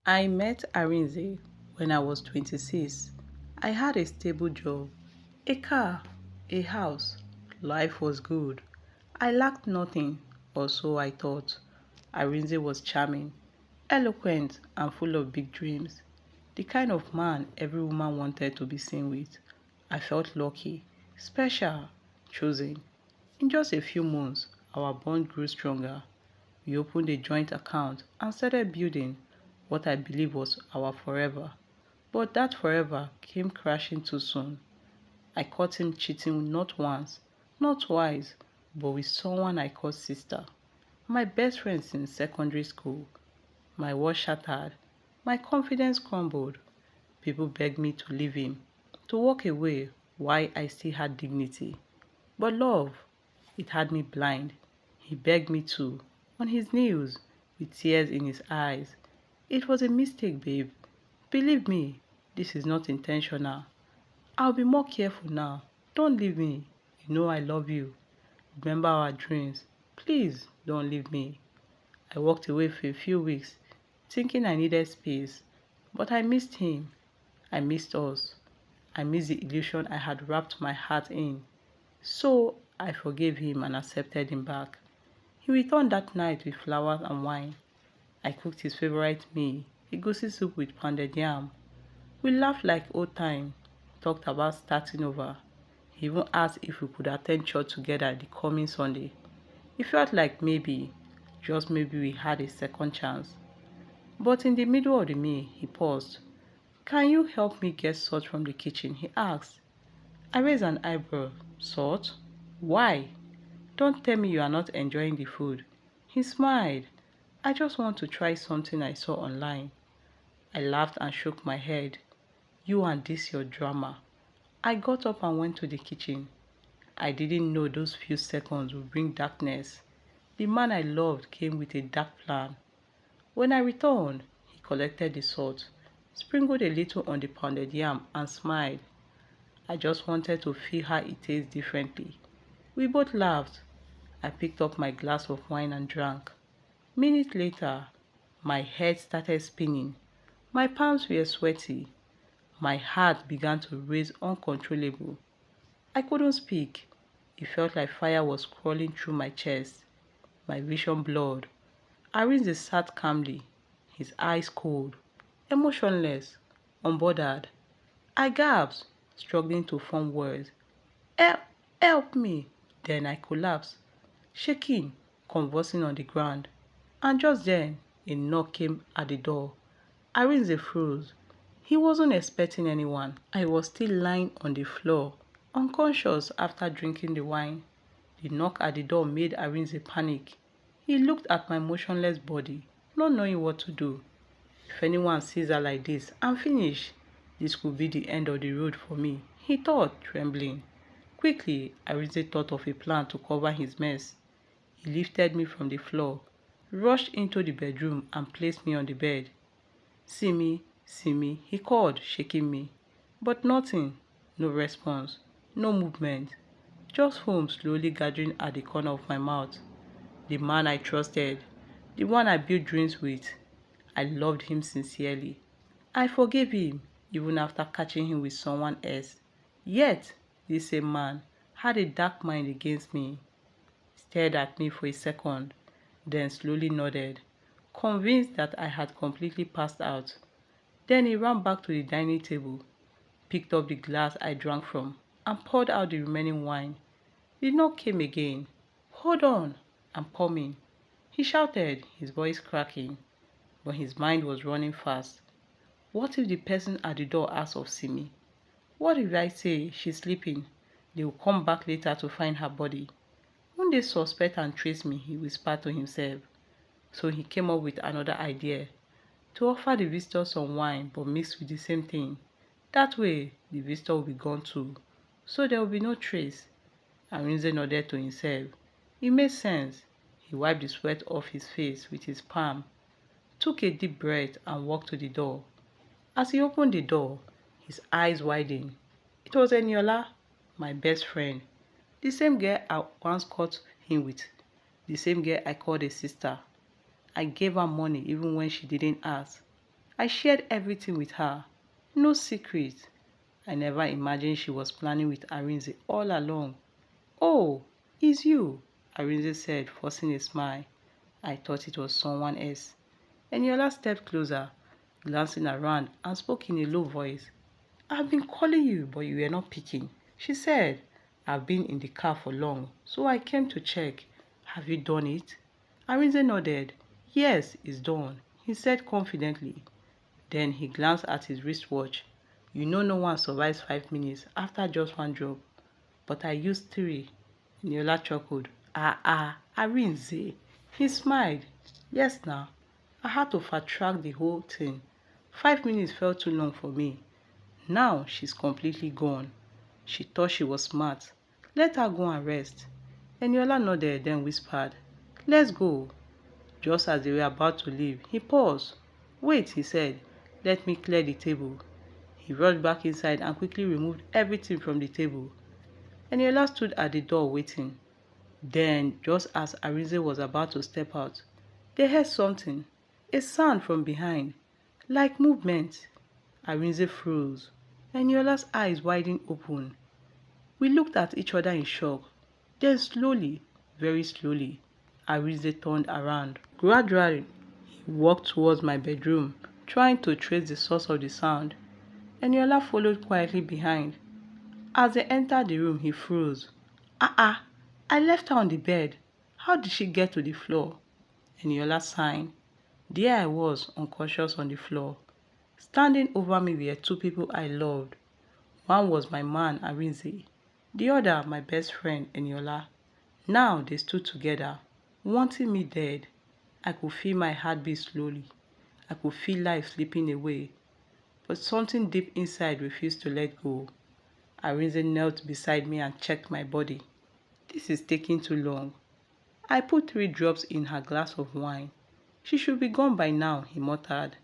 I met Arinze when I was 26. I had a stable job, a car, a house. Life was good. I lacked nothing, or so I thought. Arinze was charming, eloquent, and full of big dreams. The kind of man every woman wanted to be seen with. I felt lucky, special, chosen. In just a few months, our bond grew stronger. We opened a joint account and started building what I believe was our forever. But that forever came crashing too soon. I caught him cheating not once, not twice, but with someone I called sister. My best friend since secondary school. My world shattered. My confidence crumbled. People begged me to leave him, to walk away while I still had dignity. But love, it had me blind. He begged me to, on his knees, with tears in his eyes. It was a mistake, babe. Believe me, this is not intentional. I'll be more careful now. Don't leave me. You know I love you. Remember our dreams. Please don't leave me. I walked away for a few weeks, thinking I needed space. But I missed him. I missed us. I missed the illusion I had wrapped my heart in. So I forgave him and accepted him back. He returned that night with flowers and wine. I cooked his favorite meal, egusi soup with pounded yam. We laughed like old time, talked about starting over. He even asked if we could attend church together the coming Sunday. It felt like maybe, just maybe we had a second chance. But in the middle of the meal, he paused. Can you help me get salt from the kitchen? He asked. I raised an eyebrow. Salt? Why? Don't tell me you are not enjoying the food. He smiled. I just want to try something I saw online. I laughed and shook my head. You and this your drama. I got up and went to the kitchen. I didn't know those few seconds would bring darkness. The man I loved came with a dark plan. When I returned, he collected the salt, sprinkled a little on the pounded yam, and smiled. I just wanted to feel how it tastes differently. We both laughed. I picked up my glass of wine and drank. Minutes later, my head started spinning. My palms were sweaty. My heart began to race uncontrollable. I couldn't speak. It felt like fire was crawling through my chest. My vision blurred. Arinze sat calmly, his eyes cold, emotionless, unbothered. I gasped, struggling to form words. Help! Help me! Then I collapsed, shaking, convulsing on the ground. And just then, a knock came at the door. Arinze froze. He wasn't expecting anyone. I was still lying on the floor, unconscious after drinking the wine. The knock at the door made Arinze panic. He looked at my motionless body, not knowing what to do. If anyone sees her like this, I'm finished. This could be the end of the road for me, he thought, trembling. Quickly, Arinze thought of a plan to cover his mess. He lifted me from the floor, rushed into the bedroom and placed me on the bed. See me, he called, shaking me. But nothing, no response, no movement. Just foam slowly gathering at the corner of my mouth. The man I trusted, the one I built dreams with. I loved him sincerely. I forgave him, even after catching him with someone else. Yet, this same man had a dark mind against me. He stared at me for a second, then slowly nodded, convinced that I had completely passed out. Then he ran back to the dining table, picked up the glass I drank from, and poured out the remaining wine. The knock came again. Hold on, I'm coming. He shouted, his voice cracking, but his mind was running fast. What if the person at the door asks of Simi? What if I say she's sleeping? They will come back later to find her body. Won't they suspect and trace me? He whispered to himself. So he came up with another idea. To offer the visitor some wine but mixed with the same thing. That way, the visitor will be gone too. So there will be no trace. Arinze nodded to himself. It made sense. He wiped the sweat off his face with his palm, took a deep breath and walked to the door. As he opened the door, his eyes widened. It was Eniola, my best friend. The same girl I once caught him with. The same girl I called a sister. I gave her money even when she didn't ask. I shared everything with her. No secret. I never imagined she was planning with Arinze all along. Oh, it's you, Arinze said, forcing a smile. I thought it was someone else. Eniola stepped closer, glancing around, and spoke in a low voice. I've been calling you, but you were not picking. She said, I've been in the car for long, so I came to check. Have you done it? Arinze nodded. Yes, it's done, he said confidently. Then he glanced at his wristwatch. You know no one survives 5 minutes after just one drop. But I used 3. Eniola chuckled. Arinze. He smiled. Yes now. I had to fast-track the whole thing. 5 minutes felt too long for me. Now she's completely gone. She thought she was smart. Let her go and rest. Eniola nodded, then whispered, Let's go. Just as they were about to leave, he paused. Wait, he said. Let me clear the table. He rushed back inside and quickly removed everything from the table. Eniola stood at the door waiting. Then, just as Arinze was about to step out, they heard something, a sound from behind, like movement. Arinze froze. Eniola's eyes widened open. We looked at each other in shock. Then slowly, very slowly, Arinze turned around. Gradually, he walked towards my bedroom, trying to trace the source of the sound. Eniola followed quietly behind. As they entered the room, he froze. I left her on the bed. How did she get to the floor? Eniola sighed. There I was, unconscious on the floor. Standing over me were 2 people I loved. One was my man, Arinze. The other, my best friend, Eniola. Now they stood together, wanting me dead. I could feel my heart beat slowly. I could feel life slipping away. But something deep inside refused to let go. Arinze knelt beside me and checked my body. This is taking too long. I put 3 drops in her glass of wine. She should be gone by now, he muttered.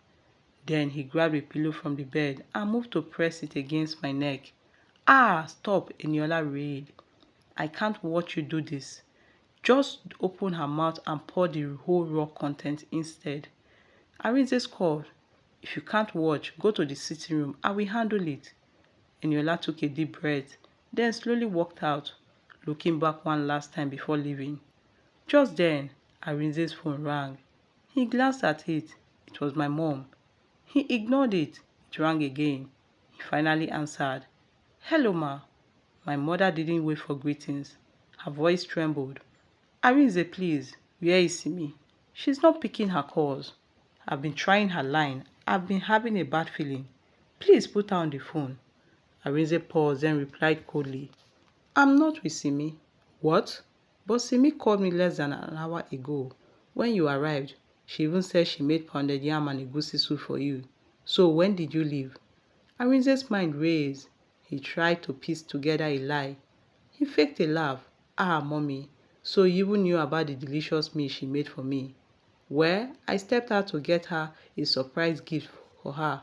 Then he grabbed a pillow from the bed and moved to press it against my neck. Stop, Eniola railed. I can't watch you do this. Just open her mouth and pour the whole raw content instead. Arinze called. If you can't watch, go to the sitting room. I will handle it. Eniola took a deep breath, then slowly walked out, looking back one last time before leaving. Just then, Arinze's phone rang. He glanced at it. It was my mom. He ignored it. It rang again. He finally answered. Hello, ma. My mother didn't wait for greetings. Her voice trembled. Arinze, please, where is Simi? She's not picking her calls. I've been trying her line. I've been having a bad feeling. Please put her on the phone. Arinze paused, then replied coldly. I'm not with Simi. What? But Simi called me less than an hour ago. When you arrived, she even said she made pounded yam and egusi soup for you. So when did you leave? Arinze's mind raced. He tried to piece together a lie. He faked a laugh. Mommy, so you even knew about the delicious meal she made for me. Well, I stepped out to get her a surprise gift for her.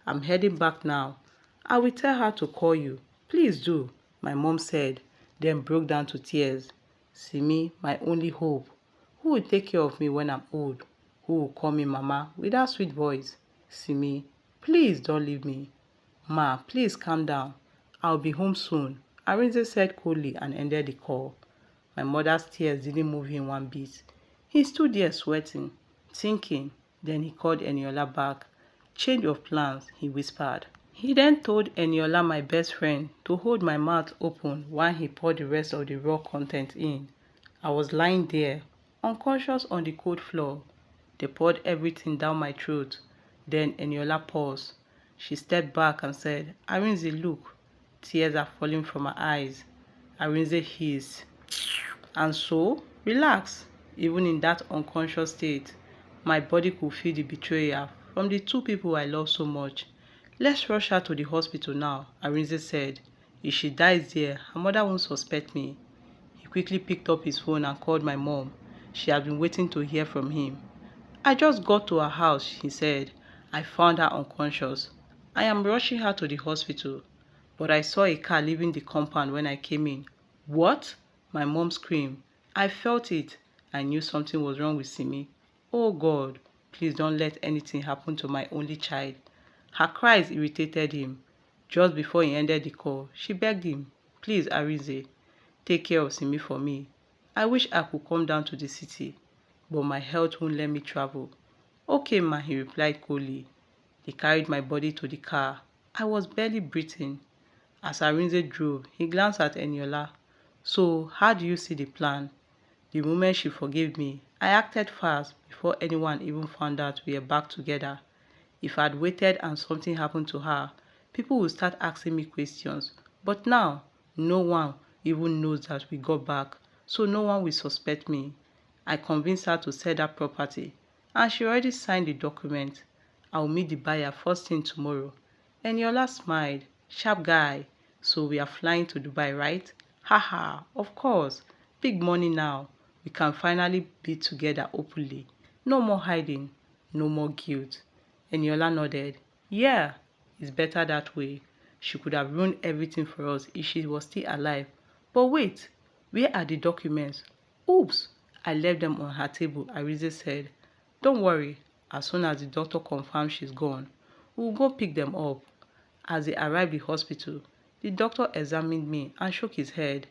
I'm heading back now. I will tell her to call you. Please do, my mom said, then broke down to tears. Simi, my only hope. Who will take care of me when I'm old? Who will call me Mama with that sweet voice? Simi, please don't leave me. Ma, please calm down. I'll be home soon, Arinze said coldly and ended the call. My mother's tears didn't move him one bit. He stood there sweating, thinking. Then he called Eniola back. Change of plans, he whispered. He then told Eniola, my best friend, to hold my mouth open while he poured the rest of the raw content in. I was lying there, unconscious on the cold floor. They poured everything down my throat. Then Eniola paused. She stepped back and said, Arinze, look. Tears are falling from her eyes. Arinze hissed. And so, relax. Even in that unconscious state, my body could feel the betrayal from the 2 people I love so much. Let's rush her to the hospital now, Arinze said. If she dies there, her mother won't suspect me. He quickly picked up his phone and called my mom. She had been waiting to hear from him. I just got to her house, he said. I found her unconscious. I am rushing her to the hospital. But I saw a car leaving the compound when I came in. What? My mom screamed. I felt it. I knew something was wrong with Simi. Oh God, please don't let anything happen to my only child. Her cries irritated him. Just before he ended the call, she begged him, please, Arinze, take care of Simi for me. I wish I could come down to the city, but my health won't let me travel. Okay, ma, he replied coolly. They carried my body to the car. I was barely breathing. As Arinze drove, he glanced at Eniola. So, how do you see the plan? The moment she forgave me, I acted fast before anyone even found out we were back together. If I'd waited and something happened to her, people would start asking me questions. But now, no one even knows that we got back, so no one will suspect me. I convinced her to sell that property, and she already signed the document. I'll meet the buyer first thing tomorrow. Eniola smiled. Sharp guy. So we are flying to Dubai, right? Haha, of course. Big money now. We can finally be together openly. No more hiding. No more guilt. Eniola nodded. Yeah, it's better that way. She could have ruined everything for us if she was still alive. But wait, where are the documents? Oops, I left them on her table, Arize said. Don't worry, as soon as the doctor confirms she's gone, we'll go pick them up. As they arrived at the hospital, the doctor examined me and shook his head.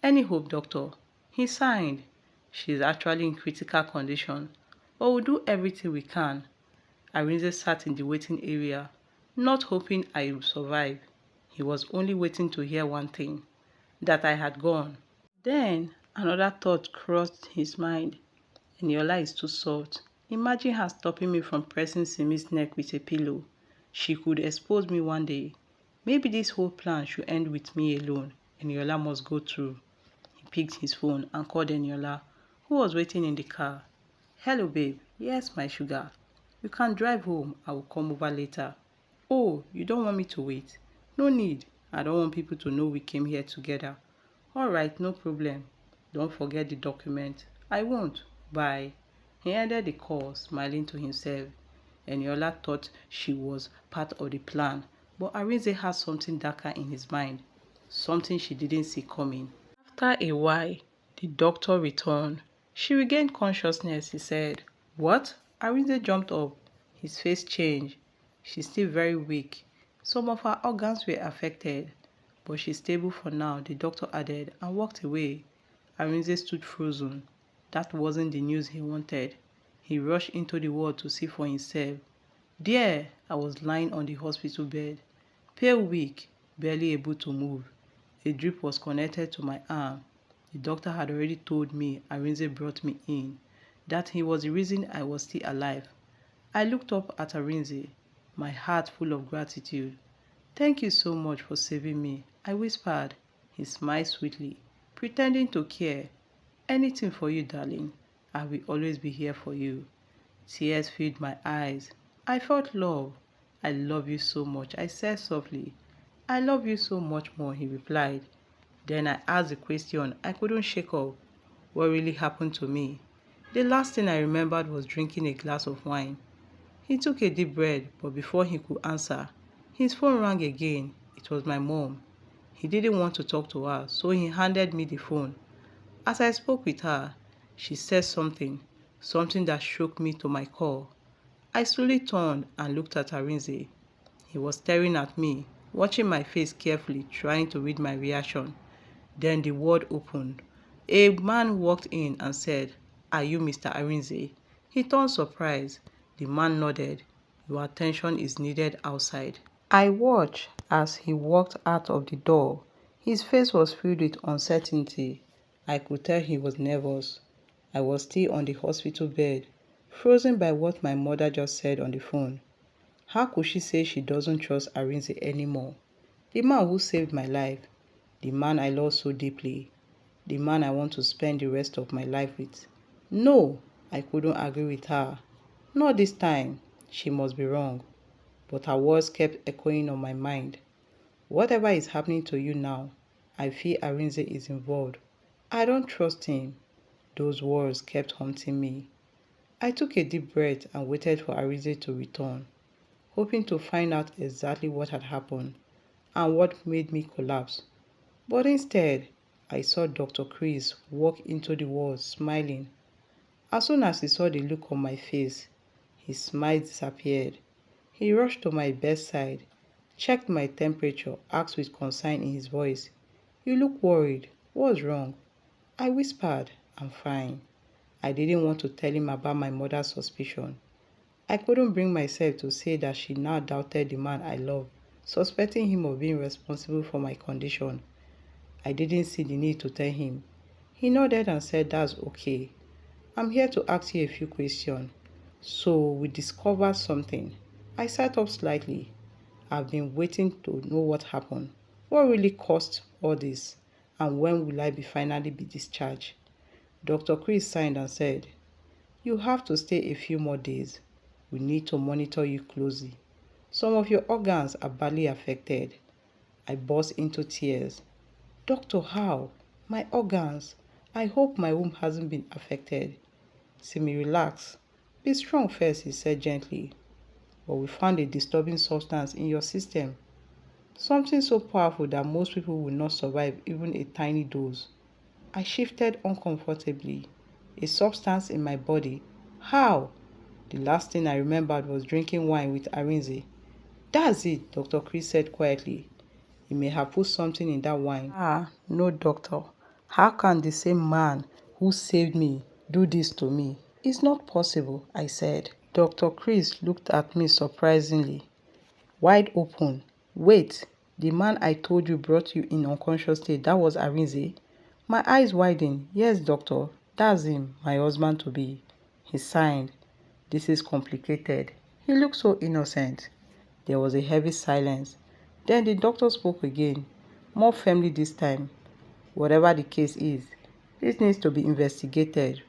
Any hope, doctor? He signed. She's actually in critical condition, but we'll do everything we can. Arinze sat in the waiting area, not hoping I would survive. He was only waiting to hear one thing, that I had gone. Then another thought crossed his mind. Eniola is too soft. Imagine her stopping me from pressing Simi's neck with a pillow. She could expose me one day. Maybe this whole plan should end with me alone. Eniola must go through. He picked his phone and called Eniola, who was waiting in the car. Hello, babe. Yes, my sugar. You can drive home. I will come over later. Oh, you don't want me to wait? No need. I don't want people to know we came here together. Alright, no problem. Don't forget the document. I won't. Bye. He ended the call, smiling to himself. Eniola thought she was part of the plan, but Arinze had something darker in his mind, something she didn't see coming. After a while, the doctor returned. She regained consciousness, he said. What? Arinze jumped up. His face changed. She's still very weak. Some of her organs were affected, but she's stable for now, the doctor added, and walked away. Arinze stood frozen. That wasn't the news he wanted. He rushed into the ward to see for himself. There, I was lying on the hospital bed, pale, weak, barely able to move. A drip was connected to my arm. The doctor had already told me Arinze brought me in, that he was the reason I was still alive. I looked up at Arinze, my heart full of gratitude. Thank you so much for saving me, I whispered. He smiled sweetly, pretending to care. Anything for you, darling. I will always be here for you. Tears filled my eyes. I felt love. I love you so much, I said softly. I love you so much more, he replied. Then I asked the question I couldn't shake off. What really happened to me? The last thing I remembered was drinking a glass of wine. He took a deep breath, but before he could answer, his phone rang again. It was my mom. He didn't want to talk to her, so he handed me the phone. As I spoke with her, she said something that shook me to my core. I slowly turned and looked at Arinze. He was staring at me, watching my face carefully, trying to read my reaction. Then the ward opened. A man walked in and said, Are you Mr. Arinze? He turned surprised. The man nodded. Your attention is needed outside. I watched as he walked out of the door. His face was filled with uncertainty. I could tell he was nervous. I was still on the hospital bed, frozen by what my mother just said on the phone. How could she say she doesn't trust Arinze anymore? The man who saved my life, the man I love so deeply, the man I want to spend the rest of my life with. No, I couldn't agree with her. Not this time. She must be wrong. But her words kept echoing on my mind. Whatever is happening to you now, I feel Arinze is involved. I don't trust him. Those words kept haunting me. I took a deep breath and waited for Arinze to return, hoping to find out exactly what had happened and what made me collapse. But instead, I saw Dr. Chris walk into the ward smiling. As soon as he saw the look on my face, His smile disappeared. He rushed to my bedside, checked my temperature, asked with concern in his voice, "You look worried. What's wrong?" I whispered, "I'm fine." I didn't want to tell him about my mother's suspicion. I couldn't bring myself to say that she now doubted the man I loved, suspecting him of being responsible for my condition. I didn't see the need to tell him. He nodded and said, "That's okay. I'm here to ask you a few questions." So we discovered something. I sat up slightly. I've been waiting to know what happened. What really caused all this? And when will I finally be discharged? Dr. Chris signed and said, "You have to stay a few more days. We need to monitor you closely. Some of your organs are badly affected." I burst into tears. "Doctor, how? My organs? I hope my womb hasn't been affected." "Simi, relax. Be strong first," he said gently. "But we found a disturbing substance in your system. Something so powerful that most people will not survive even a tiny dose." I shifted uncomfortably. A substance in my body? How? The last thing I remembered was drinking wine with Arinze. "That's it," Dr. Chris said quietly. "He may have put something in that wine." "Ah, no, doctor. How can the same man who saved me do this to me?" "It's not possible," I said. Dr. Chris looked at me surprisingly, wide open. "Wait, the man I told you brought you in unconscious state, that was Arinze?" My eyes widened. "Yes, doctor, that's him, my husband-to-be." He signed. "This is complicated." He looked so innocent. There was a heavy silence. Then the doctor spoke again, more firmly this time. "Whatever the case is, this needs to be investigated.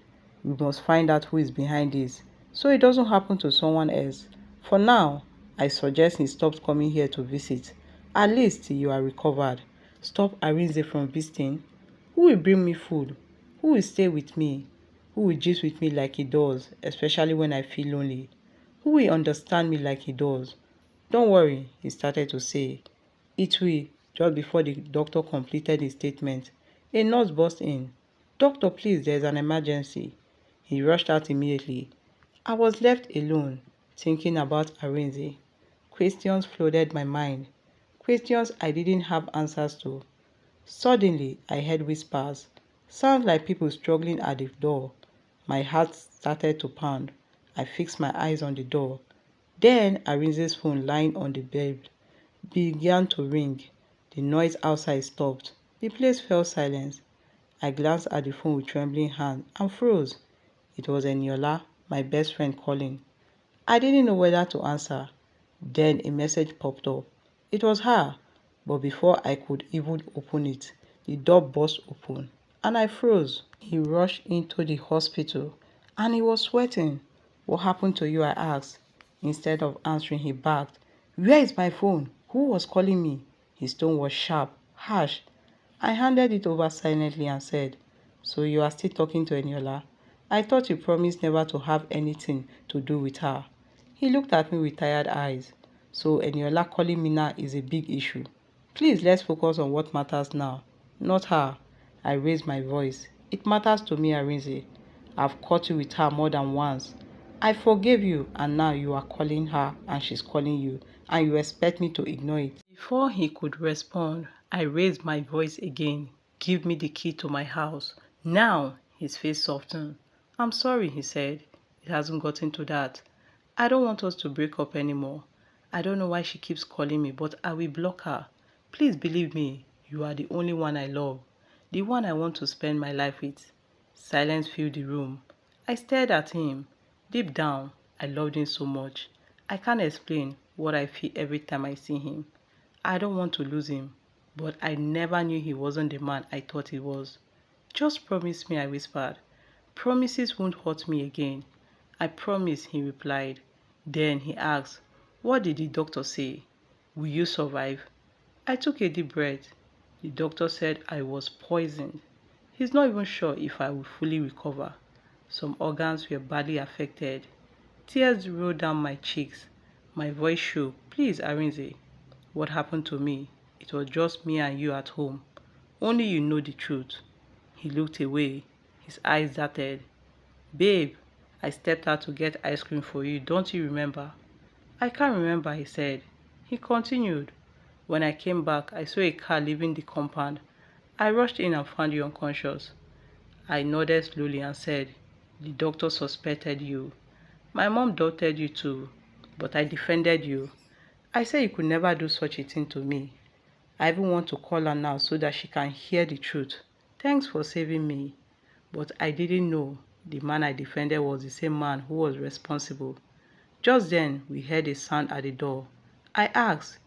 We must find out who is behind this, so it doesn't happen to someone else. For now, I suggest he stops coming here to visit, at least till you are recovered." "Stop Arinze from visiting? Who will bring me food? Who will stay with me? Who will gist with me like he does, especially when I feel lonely? Who will understand me like he does?" "Don't worry," he started to say. "It will." Just before the doctor completed his statement, a nurse burst in. "Doctor, please, there's an emergency." He rushed out immediately. I was left alone, thinking about Arinze. Questions flooded my mind. Questions I didn't have answers to. Suddenly, I heard whispers. Sounds like people struggling at the door. My heart started to pound. I fixed my eyes on the door. Then Arinze's phone lying on the bed began to ring. The noise outside stopped. The place fell silent. I glanced at the phone with trembling hand and froze. It was Eniola, my best friend, calling. I didn't know whether to answer. Then a message popped up. It was her, but before I could even open it, the door burst open and I froze. He rushed into the hospital and he was sweating. "What happened to you?" I asked. Instead of answering, he barked, "Where is my phone? Who was calling me?" His tone was sharp, harsh. I handed it over silently and said, "So you are still talking to Eniola? I thought you promised never to have anything to do with her." He looked at me with tired eyes. "So Eniola calling me now is a big issue. Please, let's focus on what matters now, not her." I raised my voice. "It matters to me, Arinze. I've caught you with her more than once. I forgave you and now you are calling her and she's calling you and you expect me to ignore it." Before he could respond, I raised my voice again. "Give me the key to my house. Now!" His face softened. "I'm sorry," he said. "It hasn't gotten to that. I don't want us to break up anymore. I don't know why she keeps calling me, but I will block her. Please believe me, you are the only one I love, the one I want to spend my life with." Silence filled the room. I stared at him. Deep down, I loved him so much. I can't explain what I feel every time I see him. I don't want to lose him, but I never knew he wasn't the man I thought he was. "Just promise me," I whispered. "Promises won't hurt me again." "I promise," he replied. Then he asked, "What did the doctor say? Will you survive?" I took a deep breath. The doctor said I was poisoned. He's not even sure if I will fully recover. Some organs were badly affected. Tears rolled down my cheeks. My voice shook. "Please, Arinze, what happened to me? It was just me and you at home. Only you know the truth." He looked away. His eyes darted. "Babe, I stepped out to get ice cream for you, don't you remember? I can't remember, he said. He continued. When I came back, I saw a car leaving the compound. I rushed in and found you unconscious. I nodded slowly and said, the doctor suspected you. My mom doubted you too, but I defended you. I said you could never do such a thing to me. I even want to call her now so that she can hear the truth. Thanks for saving me. But I didn't know the man I defended was the same man who was responsible. Just then, we heard a sound at the door. I asked,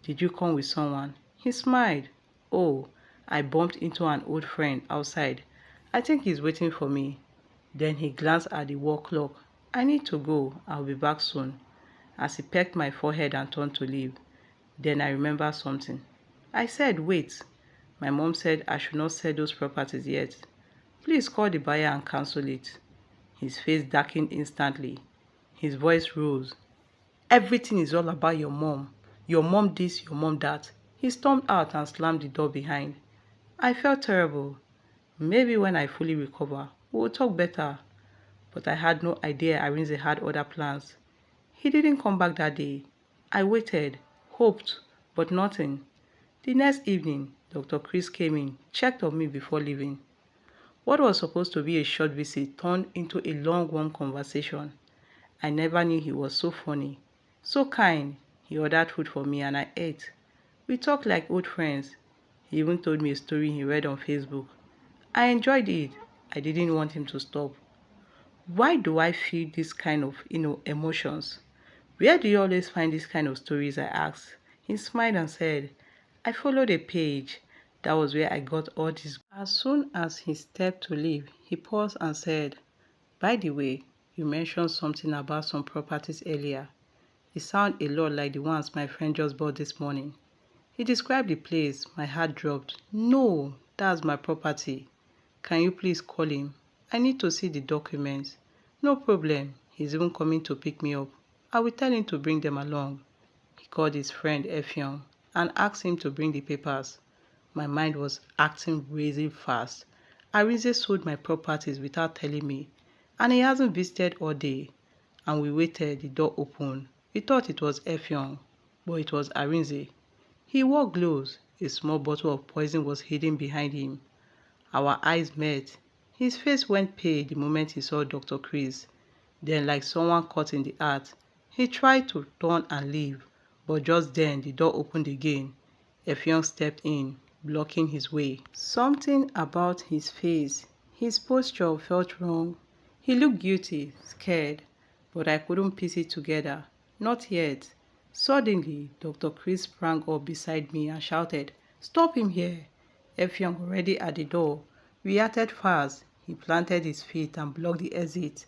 did you come with someone? He smiled. Oh, I bumped into an old friend outside. I think he's waiting for me. Then he glanced at the wall clock. I need to go. I'll be back soon. As he pecked my forehead and turned to leave. Then I remembered something. I said, wait. My mom said I should not sell those properties yet. Please call the buyer and cancel it. His face darkened instantly. His voice rose. Everything is all about your mom. Your mom this, your mom that. He stormed out and slammed the door behind. I felt terrible. Maybe when I fully recover, we will talk better. But I had no idea Arinze had other plans. He didn't come back that day. I waited, hoped, but nothing. The next evening, Dr. Chris came in, checked on me before leaving. What was supposed to be a short visit turned into a long, warm conversation. I never knew he was so funny, so kind. He ordered food for me and I ate. We talked like old friends. He even told me a story he read on Facebook. I enjoyed it. I didn't want him to stop. Why do I feel this kind of, emotions? Where do you always find this kind of stories? I asked. He smiled and said, I followed a page. That was where I got all this. As soon as he stepped to leave, he paused and said, by the way, you mentioned something about some properties earlier. It sounded a lot like the ones my friend just bought this morning. He described the place. My heart dropped. No, that's my property. Can you please call him? I need to see the documents. No problem. He's even coming to pick me up. I will tell him to bring them along. He called his friend Effiong and asked him to bring the papers. My mind was acting crazy fast. Arinze sold my properties without telling me, and he hasn't visited all day. And we waited, the door opened. We thought it was Effiong, but it was Arinze. He wore gloves. A small bottle of poison was hidden behind him. Our eyes met. His face went pale the moment he saw Dr. Chris. Then, like someone caught in the act, he tried to turn and leave, but just then the door opened again. Effiong stepped in, blocking his way. Something about his face, his posture felt wrong. He looked guilty, scared, but I couldn't piece it together. Not yet. Suddenly, Dr. Chris sprang up beside me and shouted, stop him here! Effiong, already at the door, reacted fast. He planted his feet and blocked the exit.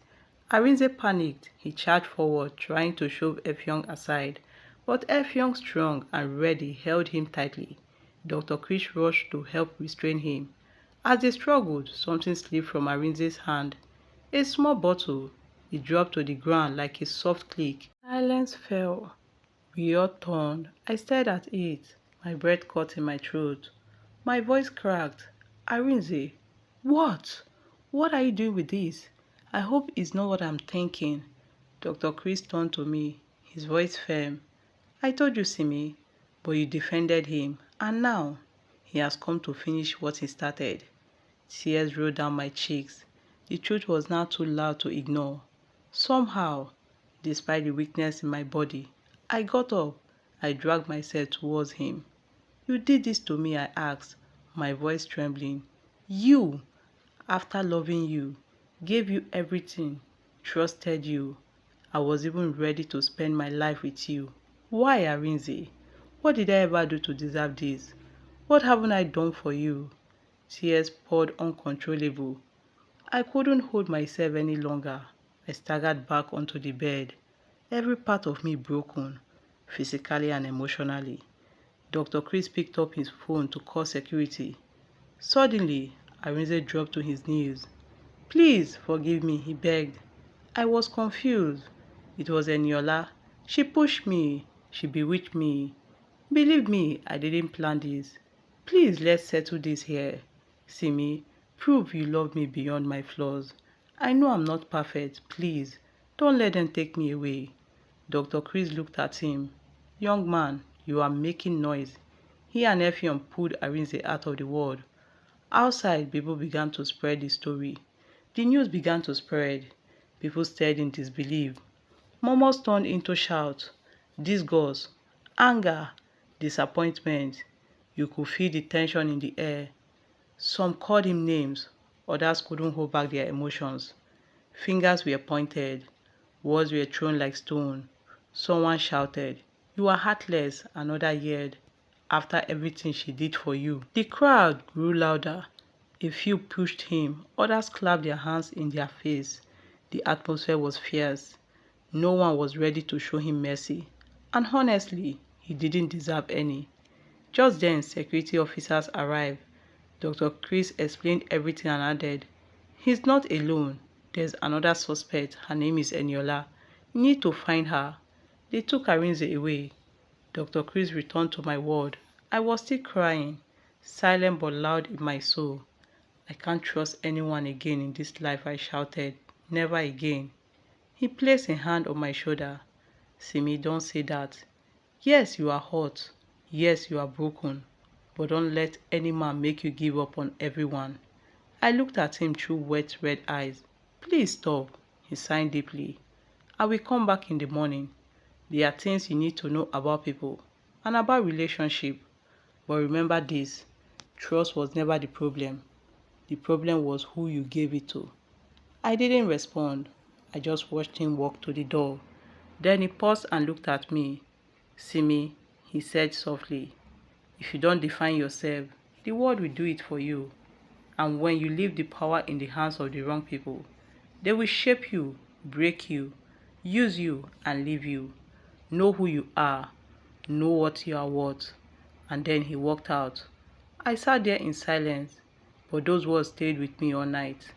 Arinze panicked. He charged forward, trying to shove Effiong aside, but Effiong, strong and ready, held him tightly. Dr. Chris rushed to help restrain him. As they struggled, something slipped from Arinze's hand. A small bottle. It dropped to the ground like a soft click. Silence fell. We all turned. I stared at it. My breath caught in my throat. My voice cracked. Arinze, what? What are you doing with this? I hope it's not what I'm thinking. Dr. Chris turned to me, his voice firm. I told you, Simi, but you defended him, and now he has come to finish what he started. Tears rolled down my cheeks. The truth was now too loud to ignore. Somehow, despite the weakness in my body, I got up. I dragged myself towards him. You did this to me, I asked, my voice trembling. You, after loving you, gave you everything, trusted you. I was even ready to spend my life with you. Why, Arinze? What did I ever do to deserve this? What haven't I done for you? Tears poured uncontrollable. I couldn't hold myself any longer. I staggered back onto the bed, every part of me broken, physically and emotionally. Dr. Chris picked up his phone to call security. Suddenly, Arinze dropped to his knees. Please forgive me, he begged. I was confused. It was Eniola. She pushed me. She bewitched me. Believe me, I didn't plan this. Please, let's settle this here. Simi, prove you love me beyond my flaws. I know I'm not perfect. Please, don't let them take me away. Dr. Chris looked at him. Young man, you are making noise. He and Effiong pulled Arinze out of the ward. Outside, people began to spread the story. The news began to spread. People stared in disbelief. Murmurs turned into shouts, disgust, anger, disappointment. You could feel the tension in the air. Some called him names, others couldn't hold back their emotions. Fingers were pointed, words were thrown like stone. Someone shouted, "You are heartless," another yelled, "After everything she did for you." The crowd grew louder. A few pushed him, others clapped their hands in their face. The atmosphere was fierce. No one was ready to show him mercy. And honestly, he didn't deserve any. Just then, security officers arrived. Dr. Chris explained everything and added, "He's not alone. There's another suspect. Her name is Eniola. You need to find her." They took Arinze away. Dr. Chris returned to my ward. I was still crying, silent but loud in my soul. "I can't trust anyone again in this life," I shouted. "Never again." He placed a hand on my shoulder. "Simi, don't say that. Yes, you are hurt. Yes, you are broken. But don't let any man make you give up on everyone." I looked at him through wet red eyes. "Please stop." He sighed deeply. "I will come back in the morning. There are things you need to know about people and about relationship. But remember this, trust was never the problem. The problem was who you gave it to." I didn't respond. I just watched him walk to the door. Then he paused and looked at me. "Simi," he said softly, "if you don't define yourself, the world will do it for you. And when you leave the power in the hands of the wrong people, they will shape you, break you, use you, and leave you. Know who you are. Know what you are worth." And then he walked out. I sat there in silence, but those words stayed with me all night.